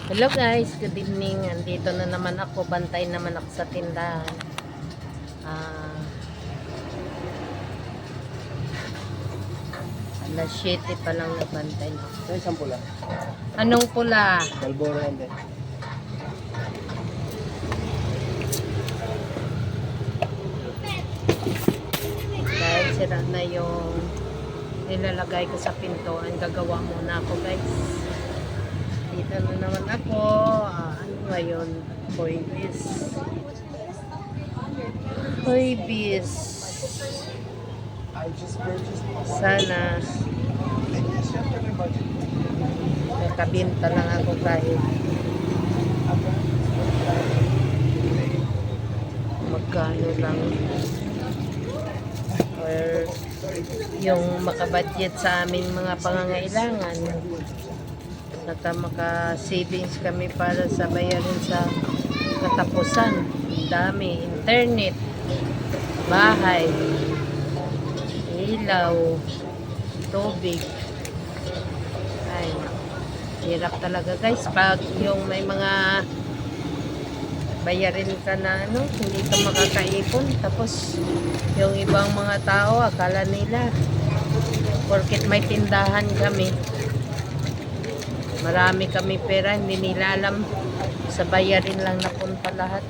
Hello guys, good evening. Andito na naman ako, bantay naman ako sa tindahan. Alas 7 pa lang nagbantay na. Ito isang pula. Anong pula? Balboro yan din. Dahil sira na yung nilalagay ko sa pintuan, gagawa muna ako guys. Dito na naman ako. Ano ngayon? Huwebes. Huwebes. Sana nakabinta lang ako kahit magkano lang or yung makabudget sa aming mga pangangailangan at maka-savings kami para sa bayarin sa katapusan. Dami, internet, bahay, ilaw, tubig. Ay, hirap talaga guys pag yung may mga bayarin ka na hindi ka makakaipon, tapos yung ibang mga tao akala nila porket may tindahan kami, marami kami pera, hindi nila alam sa bayarin lang napunta lahat.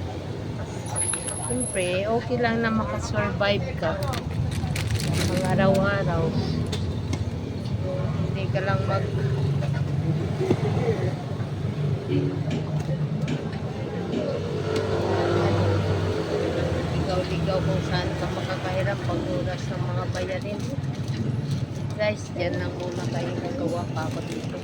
Siyempre okay lang na makasurvive ka ang araw-araw, hindi ka lang ligaw kung saan ka makakahirap pag oras ng mga bayarin. Guys, dyan lang muna kayo, nagawa pa ako dito.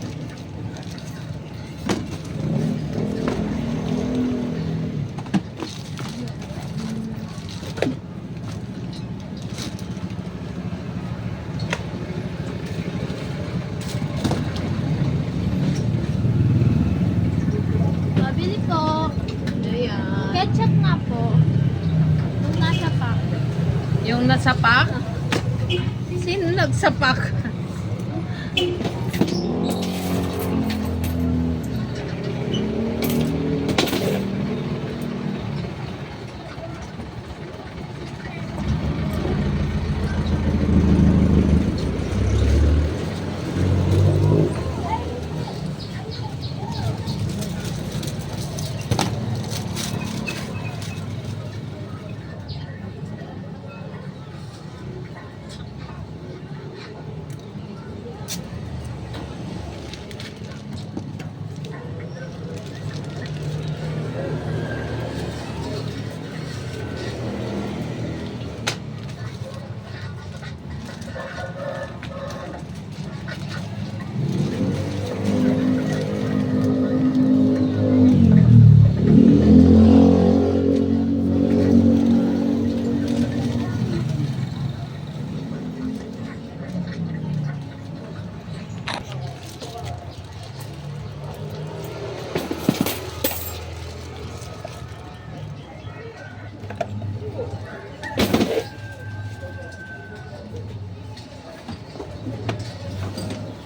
Pabili po. Ayan. Ketchup nga po. Yung nasa pack. Yung nasa pack? Sino nagsapak?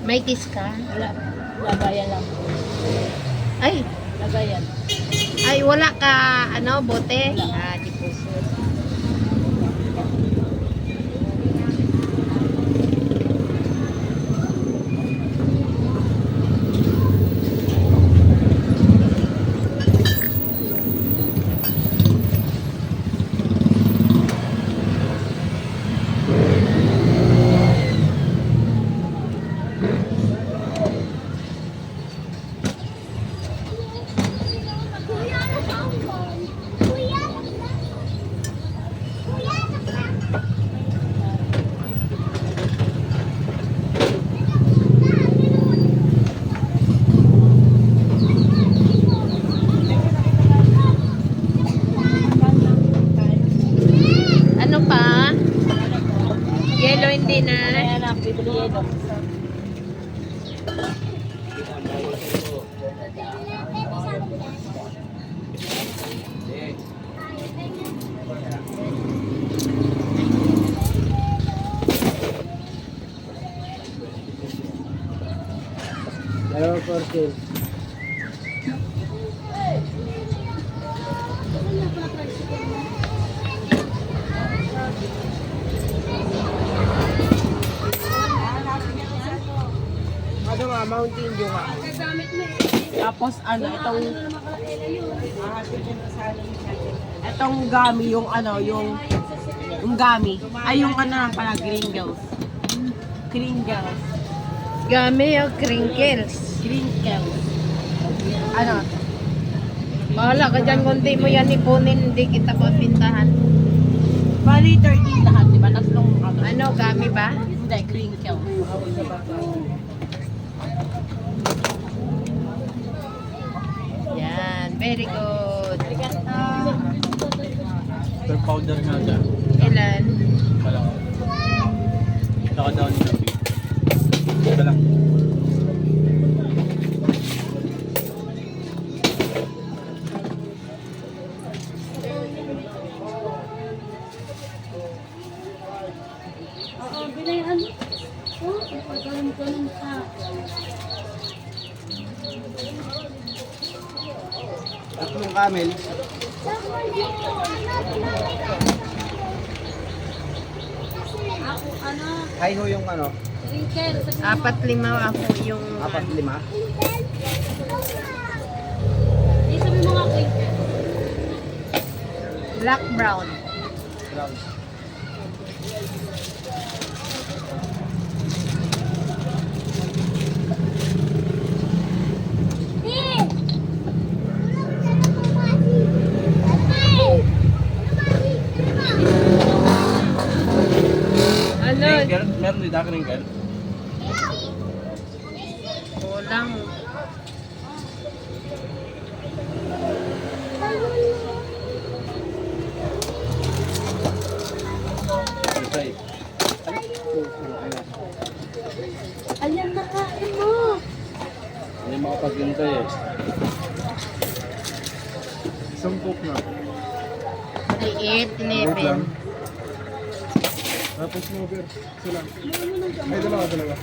May kiss ka? Wala. Lagayan lang po. Ay! Lagayan. Ay, wala ka, bote? Di puso. Ano pa? Yellow hindi na. Ayan ang bibili yelo. Dalawa 14. Ano nga, Mountain Dew nga. Tapos ano, itong gummy, yung ano, yung gummy. Ay, yung ano lang pala, Gringles. Gringles. Gami o crinkles. Gringles. Ano? Bahala ka dyan, kung di mo yan ipunin, hindi kita mapintahan. Bali 13 lahat, di ba? Tatlong ano. Ano, gami ba? Hindi, Gringles. Yan, very good. Per powder nga dyan. Ilan? Wala ko. Saka daw ni Nabi. Ito lang. Oo, binayan. Oh, pagkaroon sa... Tatlong camel. Ako, ano, Hi ho yung ano? wrinkle. 4-5 ako yung... 4-5. Di sabi mo nga wrinkle. Black brown. Brown. Ano? Crinkle? Meron din ako crinkle. Kulang. Isay. Ayan, nakain mo. Hindi makapag-hintay eh. Sumpok na. 8-11. Tapos mo, Ber. Sila. Ay, dalawa.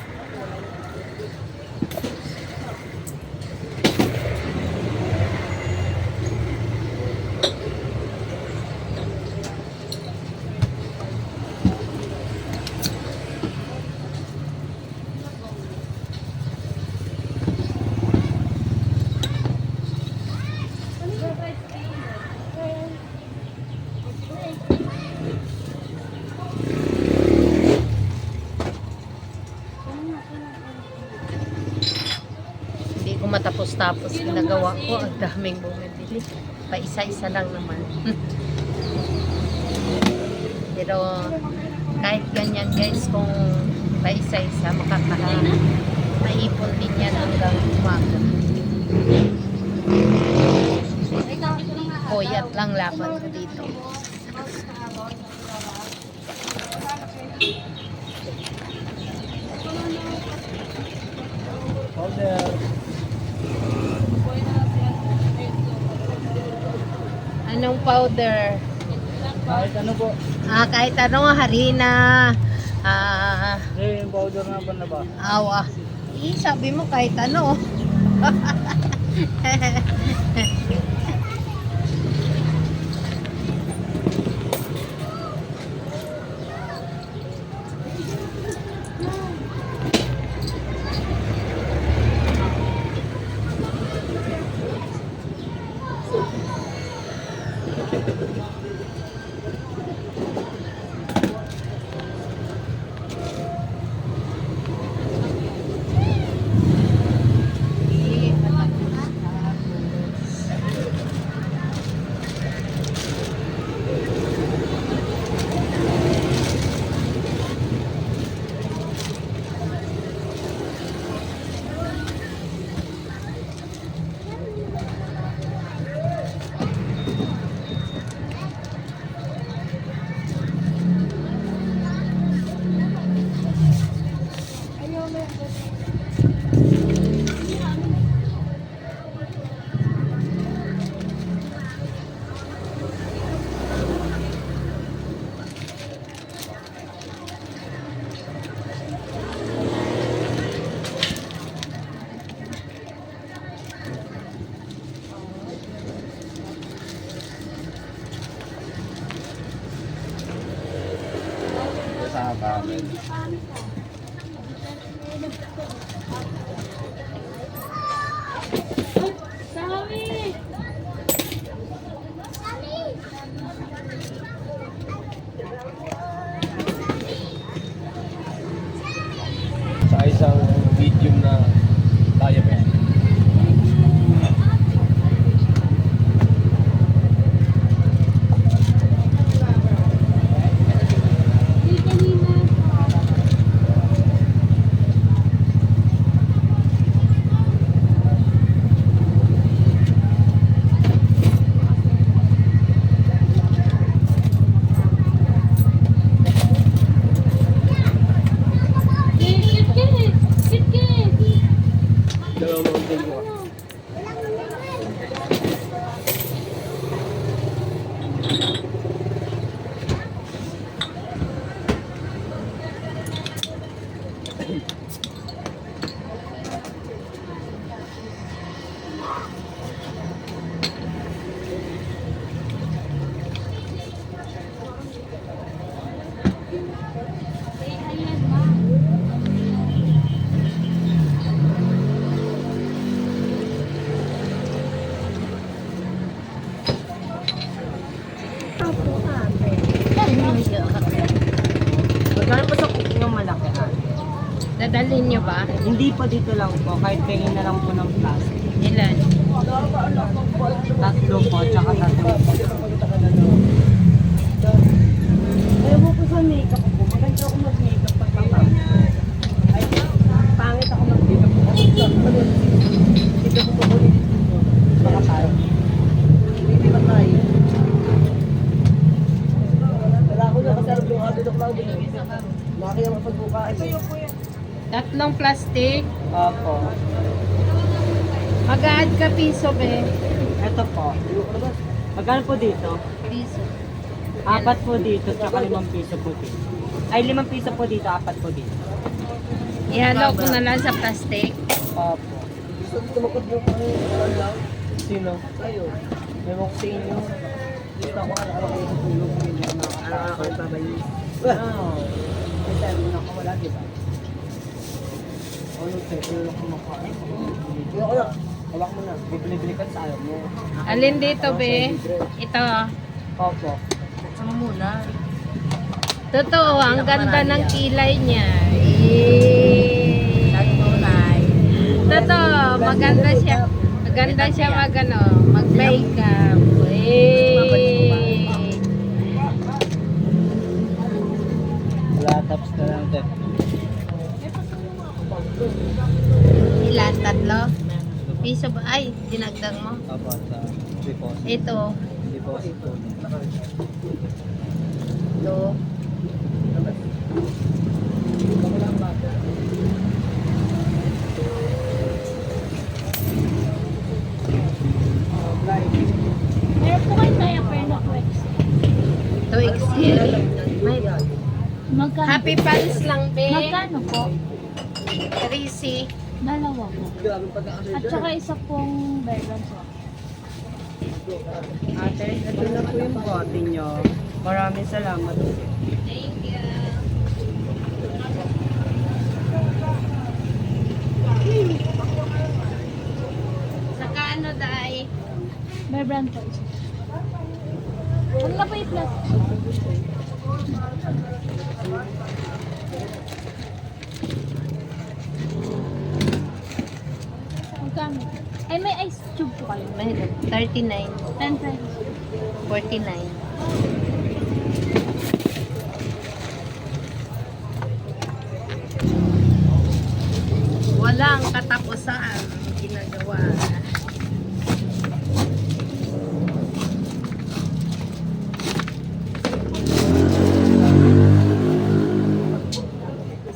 Hindi ko matapos-tapos ginagawa ko. Ang daming bumibili. Pa-isa-isa lang naman. Pero kahit ganyan guys, kung pa-isa-isa, maipon din yan hanggang umaga. Koyat lang laban ko dito. Powder. Anong powder? Kahit ano po. Kahit ano, harina. Eh, yung powder na ba? Awa. Sabi mo kahit ano. Ramen. Sawi! Sa isang medium na diabetes. Di kanina. Kit! Dalawang mountain ko. Ayan, ma. Magkano po sa cooking ng malaki ha? Dadalhin nyo ba? Hindi po dito lang po, kahit tingin na lang po ng plastic. Ilan? Tatlo po, tsaka tatlo po. Ayaw mo po sa makeup po. Maganda ako mag-makeup pag ay, pangit ako mag-makeup po. Dito po po ulit. Baka tayo. Hindi ba tayo? Wala ko na kasi alam yung ato na cloud. Nakakaya mapagbuka. Tatlong plastic. Opo. Mag-add ka piso, be. Ito po. Magkano po dito? Piso. 4 po dito, tsaka 5 piso po dito. Ay, 5 piso po dito, 4 po dito. Ihalo ko na lang sa plastic. Opo. Gusto ko tumakot yung lang. Sino? Kayo. May mo sa inyo. Gusto ko araw-araw kayo tutulog. Araw-araw kayo babayin. Wow. Kasi sabi mo nakawala, di ba? Ano, tulog ko makain. Tulog ko na. Hawak mo na. Bibili-bili ka sa ayaw mo. Alin dito, be? Ito. Opo. Sama muna. Totoo, ang ganda ng kilay niya. Eh. Totoo, maganda siya. Maganda siya mag-makeup. Eh. Wala, tapos na lang din. Ilan? Tatlo? Piso ba? Ay, dinagdag mo. Apo, sa deposit. Ito. Deposit po. Ito. Meron po kayo tayo pero Twix. Ito, XL. May Magkano? happy pants lang, be. Magkano po? 3C. Dalawa po. At saka isa pong Berlon po. Ate, ito na po yung bote nyo. Maraming salamat. Thank you. Saka ano, Day? Berlon po isa. Ano na po yung plastic? Magkano? Ay, may ice cube po kayo. May 39. 10 pesos. 49. Walang katapusan ang ginagawa.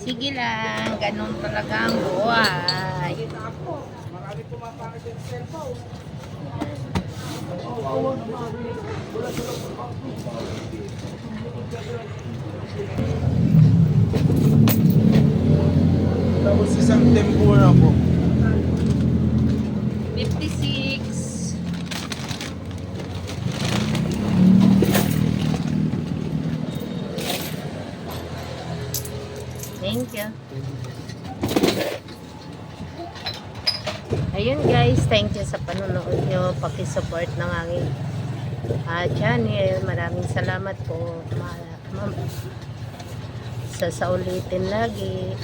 Sige lang, ganun talaga ang buhay. Tapos isang tempura po. 56. Thank you. Ayun guys, thank you sa panonood nyo. Pakisupport ng aking channel. Maraming salamat po. Sa ulitin lagi.